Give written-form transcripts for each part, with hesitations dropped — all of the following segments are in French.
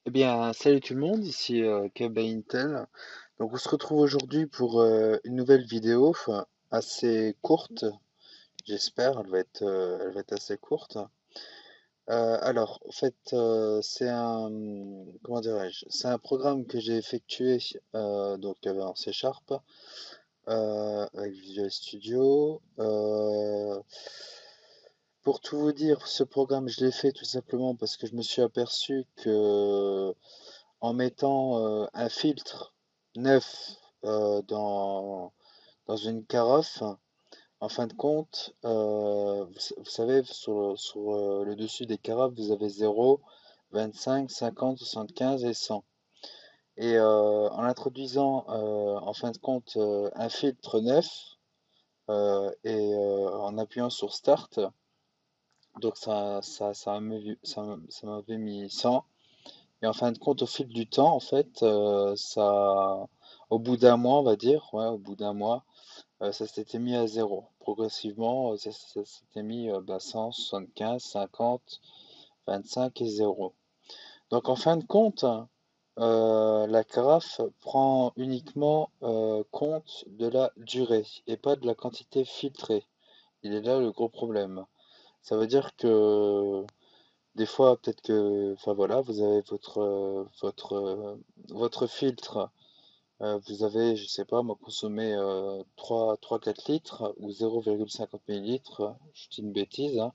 Eh bien, salut tout le monde, ici KB Intel. Donc, on se retrouve aujourd'hui pour une nouvelle vidéo assez courte, j'espère, elle va être assez courte. Alors, en fait, c'est comment dirais-je, c'est un programme que j'ai effectué en C Sharp avec Visual Studio. Pour tout vous dire, ce programme, je l'ai fait tout simplement parce que je me suis aperçu que en mettant un filtre neuf dans une carafe, en fin de compte, vous savez, sur le dessus des carafes, vous avez 0, 25, 50, 75 et 100. Et en introduisant, en fin de compte, un filtre neuf en appuyant sur Start, donc ça m'avait mis 100. Et en fin de compte, au fil du temps, en fait, au bout d'un mois, on va dire, ouais, au bout d'un mois, ça s'était mis à zéro. Progressivement, ça s'était mis 100, 75, 50, 25 et zéro. Donc en fin de compte, la carafe prend uniquement compte de la durée et pas de la quantité filtrée. Il est là le gros problème. Ça veut dire que des fois, peut-être que, enfin voilà, vous avez votre filtre, vous avez, je sais pas, moi, consommé 3-4 litres ou 0,50 millilitres, je dis une bêtise, hein.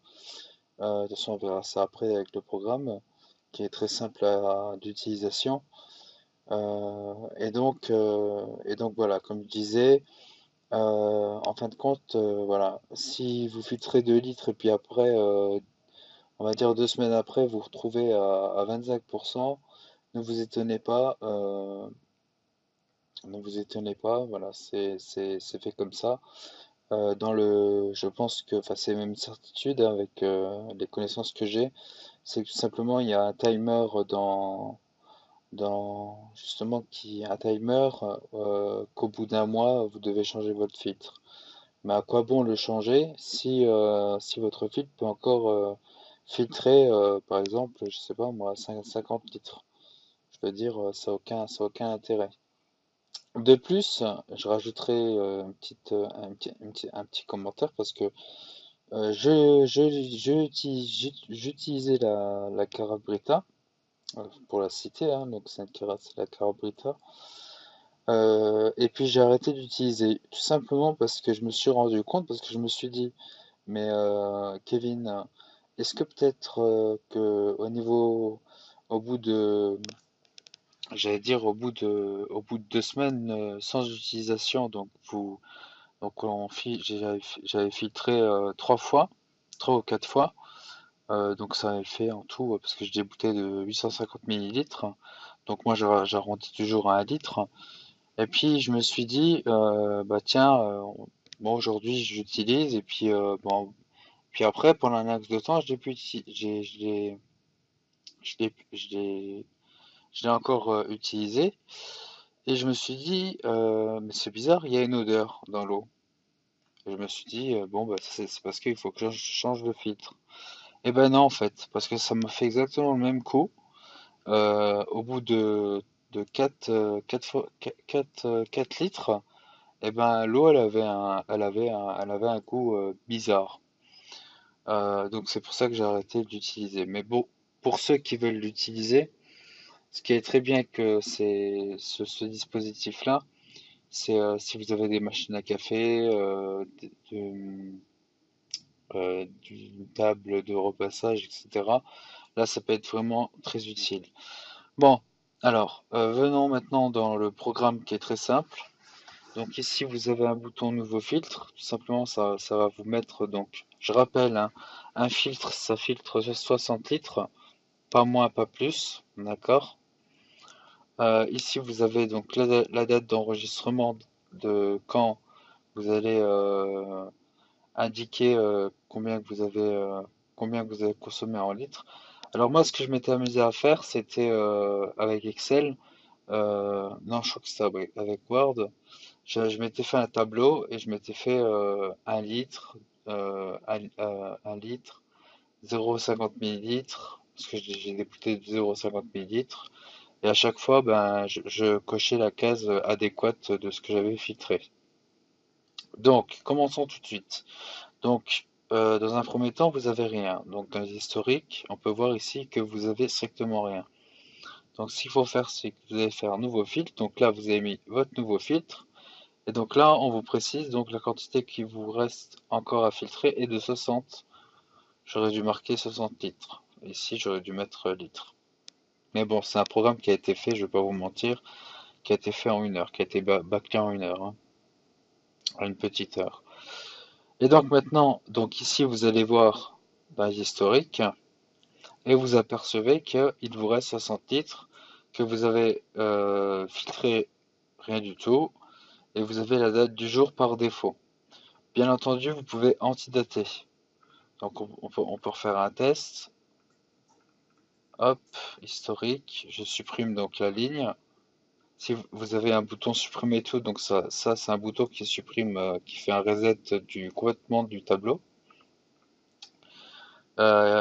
De toute façon, on verra ça après avec le programme, qui est très simple d'utilisation. Et donc voilà, comme je disais, en fin de compte, voilà, si vous filtrez 2 litres et puis après, on va dire 2 semaines après, vous vous retrouvez à 25%. Ne vous étonnez pas, ne vous étonnez pas, voilà, c'est fait comme ça. Je pense que, enfin, c'est même une certitude hein, avec les connaissances que j'ai, c'est que tout simplement il y a un timer justement un timer qu'au bout d'un mois vous devez changer votre filtre. Mais à quoi bon le changer si votre filtre peut encore filtrer, par exemple, je sais pas moi, 50 litres. Je veux dire, ça a aucun intérêt. De plus, je rajouterai un petit commentaire parce que j'utilisais la Cara Brita, pour la citer, hein, donc c'est la Cara Brita. Et puis j'ai arrêté d'utiliser, tout simplement parce que je me suis rendu compte, parce que je me suis dit, mais Kevin, est-ce que peut-être que au bout de, j'allais dire au bout de 2 semaines sans utilisation, j'avais filtré 3 fois, 3 ou 4 fois, donc ça avait fait en tout, parce que j'ai des bouteilles de 850 millilitres, donc moi j'arrondis toujours à 1 litre. Et puis je me suis dit, bah tiens, bon aujourd'hui j'utilise et puis bon, puis après pendant un laps de temps je l'ai plus uti- je l'ai encore utilisé et je me suis dit, mais c'est bizarre, il y a une odeur dans l'eau. Et je me suis dit, bon bah c'est parce qu'il faut que je change de filtre. Et ben non en fait, parce que ça m'a fait exactement le même coup. Au bout de 4 litres. Eh ben, l'eau, elle avait un goût bizarre. Donc c'est pour ça que j'ai arrêté d'utiliser. Mais bon, pour ceux qui veulent l'utiliser, ce qui est très bien que ce dispositif-là, c'est si vous avez des machines à café, d'une table de repassage, etc. Là, ça peut être vraiment très utile. Bon, alors, venons maintenant dans le programme qui est très simple. Donc ici, vous avez un bouton nouveau filtre. Tout simplement, ça va vous mettre, donc, je rappelle, hein, un filtre, ça filtre 60 litres, pas moins, pas plus, d'accord? Ici, vous avez donc la date d'enregistrement de quand vous allez indiquer combien que vous avez consommé en litres. Alors moi, ce que je m'étais amusé à faire, c'était avec Excel, non, je crois que c'était avec Word. Je m'étais fait un tableau et je m'étais fait 1 litre, 1 litre, 0,50 millilitres. parce que j'ai des bouteilles de 0,50 millilitres. Et à chaque fois, ben, je cochais la case adéquate de ce que j'avais filtré. Donc, commençons tout de suite. Donc, dans un premier temps, vous avez rien. Donc, dans les historiques, on peut voir ici que vous avez strictement rien. Donc, ce qu'il faut faire, c'est que vous allez faire un nouveau filtre. Donc là, vous avez mis votre nouveau filtre. Et donc là, on vous précise donc la quantité qui vous reste encore à filtrer est de 60. J'aurais dû marquer 60 litres. Ici, j'aurais dû mettre litres. Mais bon, c'est un programme qui a été fait, je vais pas vous mentir, qui a été fait en 1 heure, qui a été bâclé en 1 heure, hein, en une petite heure. Et donc maintenant, donc ici, vous allez voir dans les historiques et vous apercevez qu'il vous reste 60 litres, que vous avez filtré rien du tout et vous avez la date du jour par défaut. Bien entendu, vous pouvez antidater. Donc on peut refaire un test. Hop, historique. Je supprime donc la ligne. Si vous avez un bouton supprimer tout, donc ça c'est un bouton qui supprime, qui fait un reset complètement du tableau.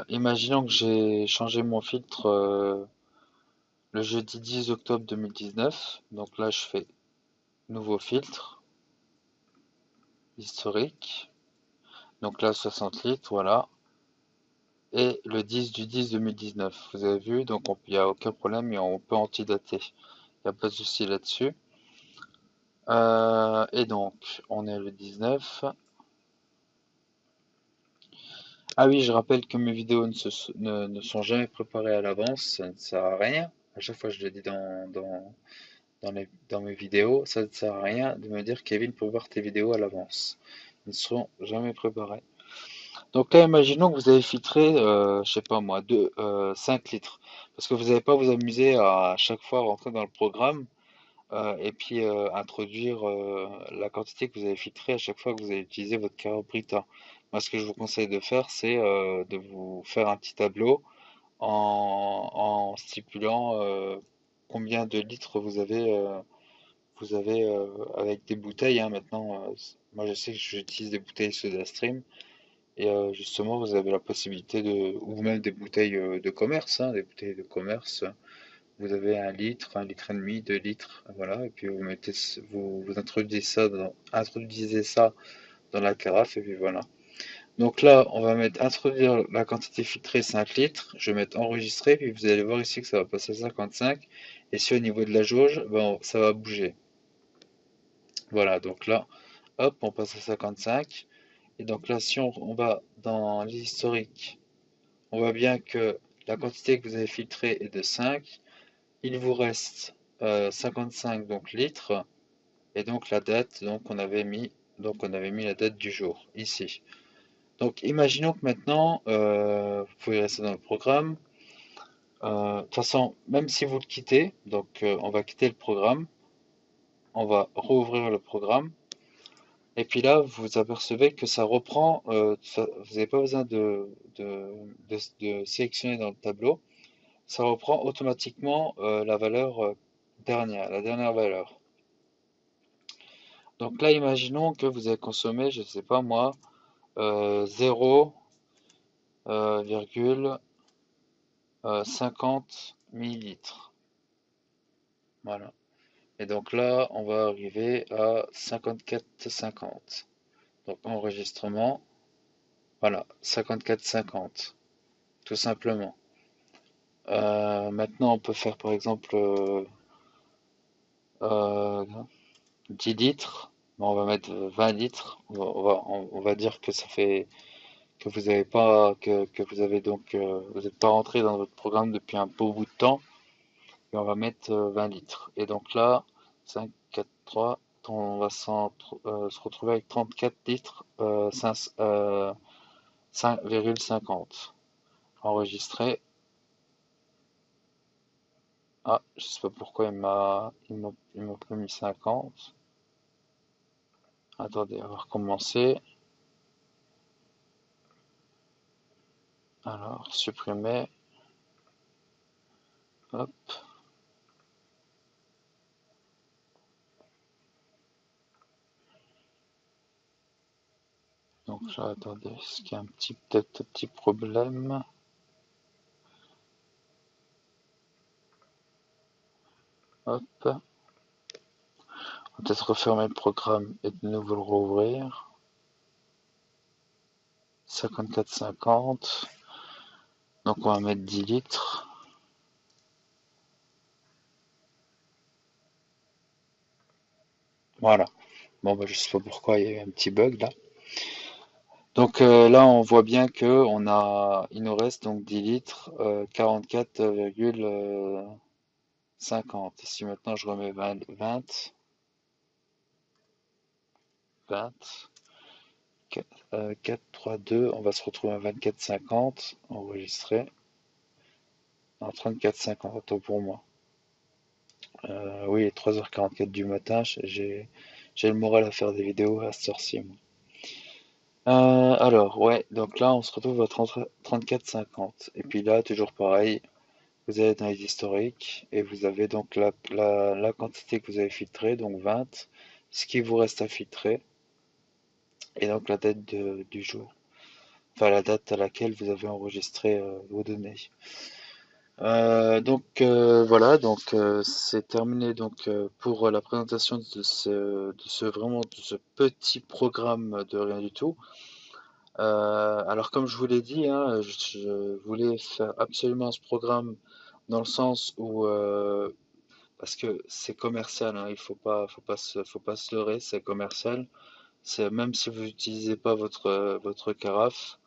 Imaginons que j'ai changé mon filtre le jeudi 10 octobre 2019. Donc là, je fais nouveau filtre, historique. Donc là, 60 litres, voilà. Et le 10 du 10 2019. Vous avez vu, donc il n'y a aucun problème et on peut antidater. Il n'y a pas de souci là-dessus. Et donc, on est le 19. Ah oui, je rappelle que mes vidéos ne sont jamais préparées à l'avance, ça ne sert à rien. À chaque fois, je le dis dans mes vidéos, ça ne sert à rien de me dire Kevin pour voir tes vidéos à l'avance. Ils ne seront jamais préparés. Donc là, imaginons que vous avez filtré, je sais pas moi, 5 litres. Parce que vous n'allez pas vous amuser à chaque fois rentrer dans le programme et puis introduire la quantité que vous avez filtrée à chaque fois que vous avez utilisé votre Carabrita. Moi, ce que je vous conseille de faire, c'est de vous faire un petit tableau en stipulant combien de litres vous avez avec des bouteilles, hein, maintenant. Moi, je sais que j'utilise des bouteilles SodaStream et justement, vous avez la possibilité ou même des bouteilles de commerce, hein, des bouteilles de commerce. Vous avez 1 litre et demi, 2 litres, voilà, et puis vous introduisez ça dans la carafe, et puis voilà. Donc là, on va mettre introduire la quantité filtrée 5 litres, je vais mettre enregistrer, puis vous allez voir ici que ça va passer à 55, et si au niveau de la jauge, ben, ça va bouger. Voilà, donc là, hop, on passe à 55, et donc là, si on va dans l'historique, on voit bien que la quantité que vous avez filtrée est de 5. Il vous reste 55 donc litres et donc la date donc on avait mis la date du jour ici. Donc imaginons que maintenant vous pouvez rester dans le programme. De toute façon, même si vous le quittez, donc on va quitter le programme, on va rouvrir le programme et puis là vous apercevez que ça reprend. Vous n'avez pas besoin de sélectionner dans le tableau. Ça reprend automatiquement la valeur la dernière valeur. Donc là, imaginons que vous avez consommé, je ne sais pas moi, 0,50 millilitres. Voilà. Et donc là, on va arriver à 54,50. Donc enregistrement, voilà, 54,50, tout simplement. Maintenant, on peut faire par exemple euh, 10 litres. Bon, on va mettre 20 litres. On va dire que ça fait que vous avez pas que vous avez donc vous n'êtes pas rentré dans votre programme depuis un beau bout de temps et on va mettre 20 litres et donc là 5 4 3 on va se retrouver avec 34 litres 5,50 enregistré. Ah, je sais pas pourquoi il m'a pas mis 50. Attendez, on va recommencer. Alors supprimer, hop. Donc là, attendez, est-ce qu'il y a peut-être un petit problème? Hop, on va peut-être refermer le programme et de nouveau le rouvrir. 54,50. Donc on va mettre 10 litres. Voilà. Bon, bah, je sais pas pourquoi il y a eu un petit bug là. Donc là, on voit bien que il nous reste donc 10 litres, 44,50. Si maintenant je remets 20, 4, 3, 2, on va se retrouver à 24,50 enregistré. En 34,50, autant pour moi. Oui, 3h44 du matin, j'ai le moral à faire des vidéos à cette heure-ci. Alors, ouais, donc là, on se retrouve à 34,50. Et puis là, toujours pareil, vous allez dans les historiques et vous avez donc la quantité que vous avez filtrée, donc 20, ce qui vous reste à filtrer, et donc la date du jour, enfin la date à laquelle vous avez enregistré vos données. Voilà, donc c'est terminé donc pour la présentation de ce petit programme de rien du tout. Alors comme je vous l'ai dit, hein, je voulais faire absolument ce programme dans le sens où parce que c'est commercial, hein, il faut pas se leurrer, c'est commercial. C'est même si vous n'utilisez pas votre carafe,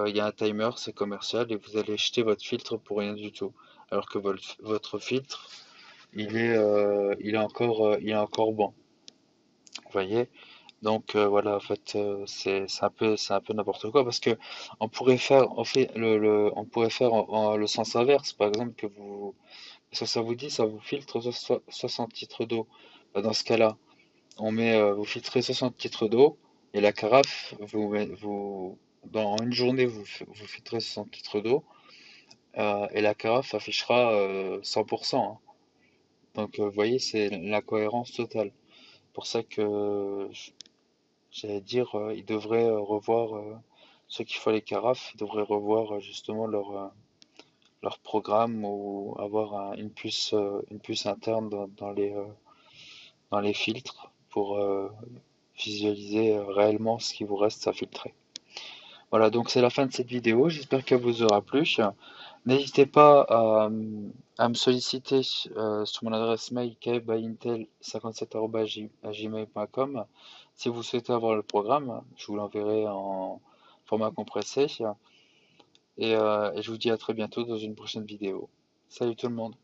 il y a un timer, c'est commercial et vous allez jeter votre filtre pour rien du tout. Alors que votre filtre, il est encore bon. Vous voyez? Donc voilà, en fait, c'est un peu n'importe quoi parce que on pourrait faire, on fait on pourrait faire le sens inverse, par exemple parce que ça vous dit, ça vous filtre 60 litres d'eau. Bah, dans ce cas-là, vous filtrez 60 litres d'eau et la carafe, dans une journée, vous filtrez 60 litres d'eau et la carafe affichera 100%, hein. Donc, vous voyez, c'est la cohérence totale. Pour ça que j'allais dire, ils devraient revoir, ceux qui font les carafes, ils devraient revoir justement leur programme ou avoir une puce interne dans les filtres pour visualiser réellement ce qui vous reste à filtrer. Voilà, donc c'est la fin de cette vidéo. J'espère qu'elle vous aura plu. N'hésitez pas à me solliciter sur mon adresse mail kbyintel57@gmail.com si vous souhaitez avoir le programme. Je vous l'enverrai en format compressé et je vous dis à très bientôt dans une prochaine vidéo. Salut tout le monde.